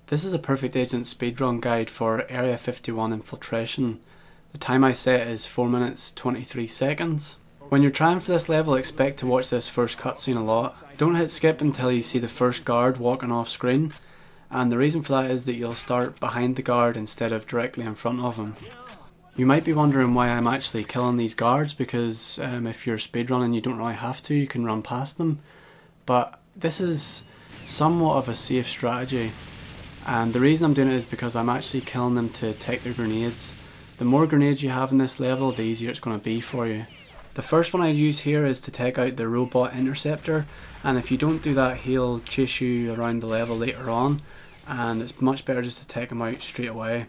This is a Perfect Agent speedrun guide for Area 51 Infiltration. The time I set is 4 minutes 23 seconds. When you're trying for this level, expect to watch this first cutscene a lot. Don't hit skip until you see the first guard walking off screen, and the reason for that is that you'll start behind the guard instead of directly in front of him. You might be wondering why I'm actually killing these guards, because if you're speedrunning you don't really have to, you can run past them. But this is somewhat of a safe strategy. And the reason I'm doing it is because I'm actually killing them to take their grenades. The more grenades you have in this level, the easier it's going to be for you. The first one I use here is to take out the robot interceptor, and if you don't do that he'll chase you around the level later on, and it's much better just to take him out straight away.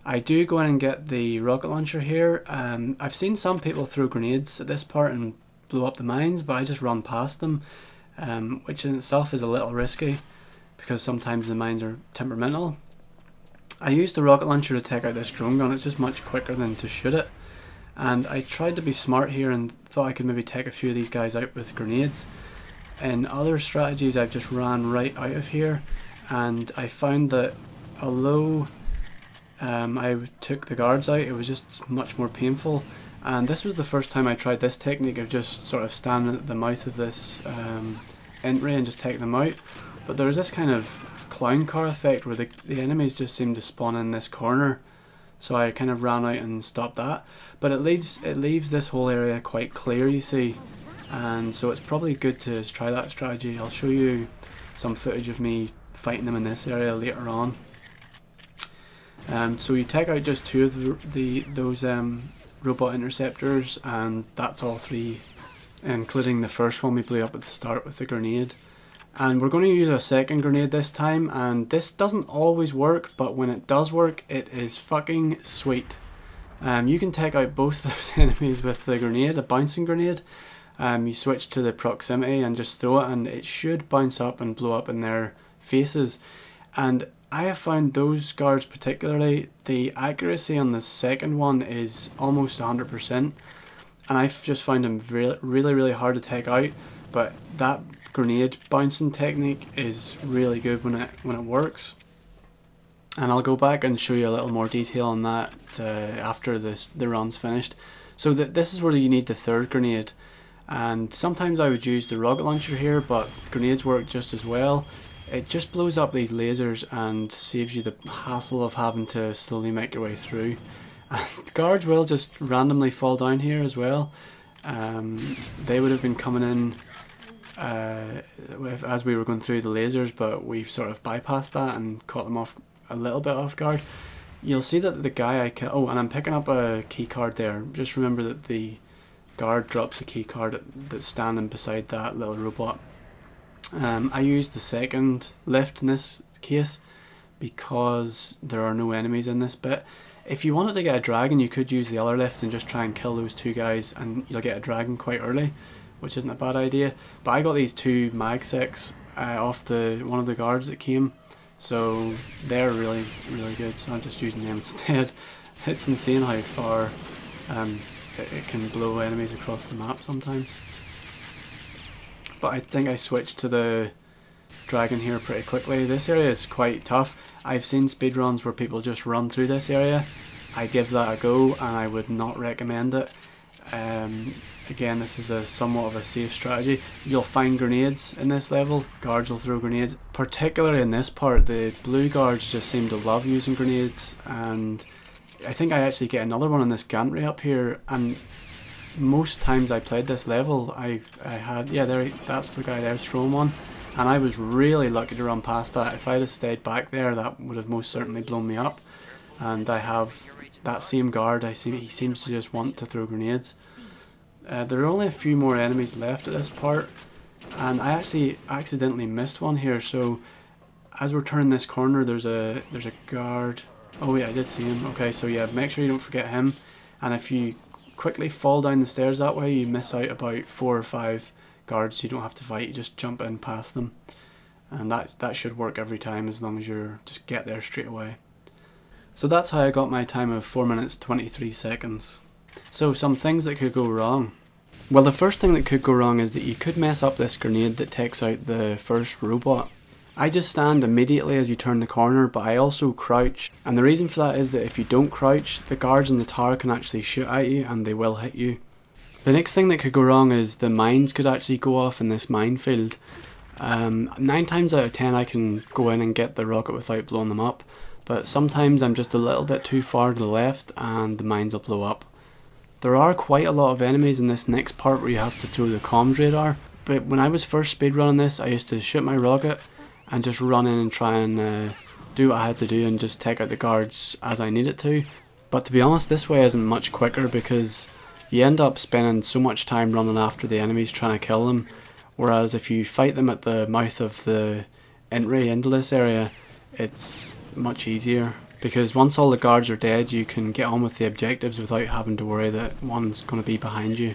I do go in and get the rocket launcher here. I've seen some people throw grenades at this part and blow up the mines, but I just run past them, which in itself is a little risky, because sometimes the mines are temperamental. I used the rocket launcher to take out this drone gun. It's just much quicker than to shoot it. And I tried to be smart here and thought I could maybe take a few of these guys out with grenades. In other strategies I've just ran right out of here, and I found that although I took the guards out, it was just much more painful. And this was the first time I tried this technique of just sort of standing at the mouth of this entry and just taking them out. But there was this kind of clown car effect where the enemies just seemed to spawn in this corner, so I kind of ran out and stopped that. But it leaves this whole area quite clear, you see, and so it's probably good to try that strategy. I'll show you some footage of me fighting them in this area later on. So you take out just two of those robot interceptors, and that's all three, including the first one we blew up at the start with the grenade. And we're going to use a second grenade this time, and this doesn't always work, but when it does work, it is fucking sweet. You can take out both those enemies with the grenade, a bouncing grenade. You switch to the proximity and just throw it, and it should bounce up and blow up in their faces. And I have found those guards particularly, the accuracy on the second one is almost 100%, and I've just found them really hard to take out. But that grenade bouncing technique is really good when it works, and I'll go back and show you a little more detail on that after the run's finished. So this is where you need the third grenade, and sometimes I would use the rocket launcher here, but grenades work just as well. It just blows up these lasers and saves you the hassle of having to slowly make your way through. And guards will just randomly fall down here as well. They would have been coming in as we were going through the lasers, but we've sort of bypassed that and caught them off a little bit off guard. You'll see that the guy I killed, oh, and I'm picking up a key card there. Just remember that the guard drops a key card that's standing beside that little robot. I used the second lift in this case because there are no enemies in this bit. If you wanted to get a dragon, you could use the other lift and just try and kill those two guys, and you'll get a dragon quite early, which isn't a bad idea. But I got these two mag six off one of the guards that came, so they're really good, so I'm just using them instead. It's insane how far it can blow enemies across the map sometimes. But I think I switched to the dragon here pretty quickly. This area is quite tough. I've seen speedruns where people just run through this area. I give that a go, and I would not recommend it. Again, this is somewhat of a safe strategy. You'll find grenades in this level. Guards will throw grenades. Particularly in this part, the blue guards just seem to love using grenades, and I think I actually get another one in this gantry up here, and most times I played this level, I had, yeah, that's the guy there throwing one, and I was really lucky to run past that. If I'd have stayed back there, that would have most certainly blown me up. And I have that same guard, he seems to just want to throw grenades. There are only a few more enemies left at this part, and I actually accidentally missed one here. So as we're turning this corner, there's a guard. Oh yeah, I did see him. Okay, so yeah, make sure you don't forget him, and if you quickly fall down the stairs that way, you miss out about 4 or 5 guards. You don't have to fight, you just jump in past them, and that should work every time, as long as you're just get there straight away. So that's how I got my time of 4 minutes 23 seconds. So some things that could go wrong. Well, the first thing that could go wrong is that you could mess up this grenade that takes out the first robot, I just stand immediately as you turn the corner, but I also crouch, and the reason for that is that if you don't crouch, the guards in the tower can actually shoot at you and they will hit you. The next thing that could go wrong is the mines could actually go off in this minefield. 9 times out of 10 I can go in and get the rocket without blowing them up, but sometimes I'm just a little bit too far to the left and the mines will blow up. There are quite a lot of enemies in this next part where you have to throw the comms radar, but when I was first speedrunning this I used to shoot my rocket and just run in and try and do what I had to do and just take out the guards as I needed to. But to be honest, this way isn't much quicker because you end up spending so much time running after the enemies trying to kill them, whereas if you fight them at the mouth of the entry into this area, it's much easier because once all the guards are dead you can get on with the objectives without having to worry that one's going to be behind you.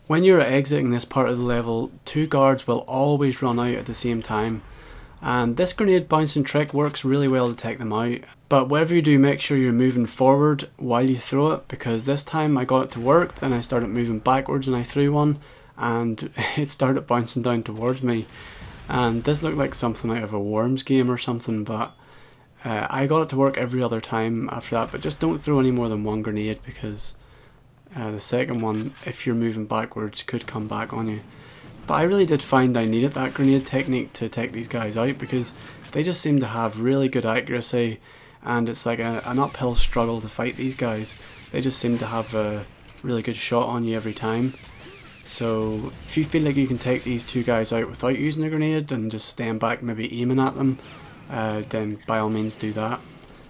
When you're exiting this part of the level, 2 guards will always run out at the same time, and this grenade bouncing trick works really well to take them out. But whatever you do, make sure you're moving forward while you throw it, because this time I got it to work, but then I started moving backwards and I threw one and it started bouncing down towards me, and this looked like something out of a Worms game or something, but I got it to work every other time after that. But just don't throw any more than 1 grenade because the second one, if you're moving backwards, could come back on you. But I really did find I needed that grenade technique to take these guys out because they just seem to have really good accuracy, and it's like an uphill struggle to fight these guys. They just seem to have a really good shot on you every time. So if you feel like you can take these 2 guys out without using a grenade and just stand back maybe aiming at them, then by all means do that.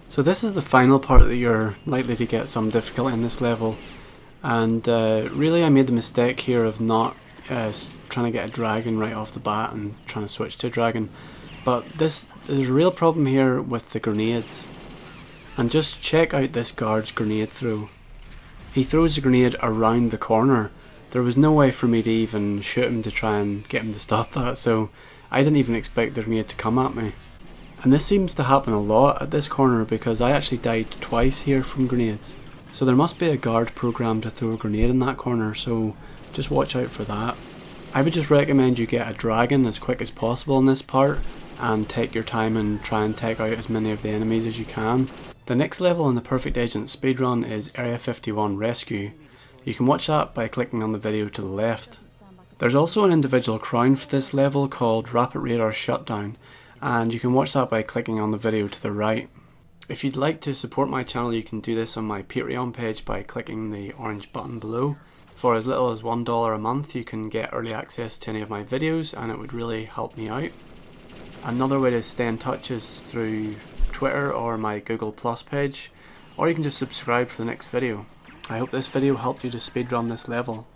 So this is the final part that you're likely to get some difficulty in this level, and really I made the mistake here of not trying to get a dragon right off the bat and trying to switch to a dragon. But there's a real problem here with the grenades, and just check out this guard's grenade throw. He throws a grenade around the corner. There was no way for me to even shoot him to try and get him to stop that, so I didn't even expect the grenade to come at me. And this seems to happen a lot at this corner because I actually died twice here from grenades. So there must be a guard program to throw a grenade in that corner, so just watch out for that. I would just recommend you get a dragon as quick as possible in this part and take your time and try and take out as many of the enemies as you can. The next level in the Perfect Agent speedrun is Area 51 Rescue. You can watch that by clicking on the video to the left. There's also an individual crown for this level called Rapid Radar Shutdown, and you can watch that by clicking on the video to the right. If you'd like to support my channel, you can do this on my Patreon page by clicking the orange button below. For as little as $1 a month you can get early access to any of my videos, and it would really help me out. Another way to stay in touch is through Twitter or my Google Plus page, or you can just subscribe for the next video. I hope this video helped you to speedrun this level.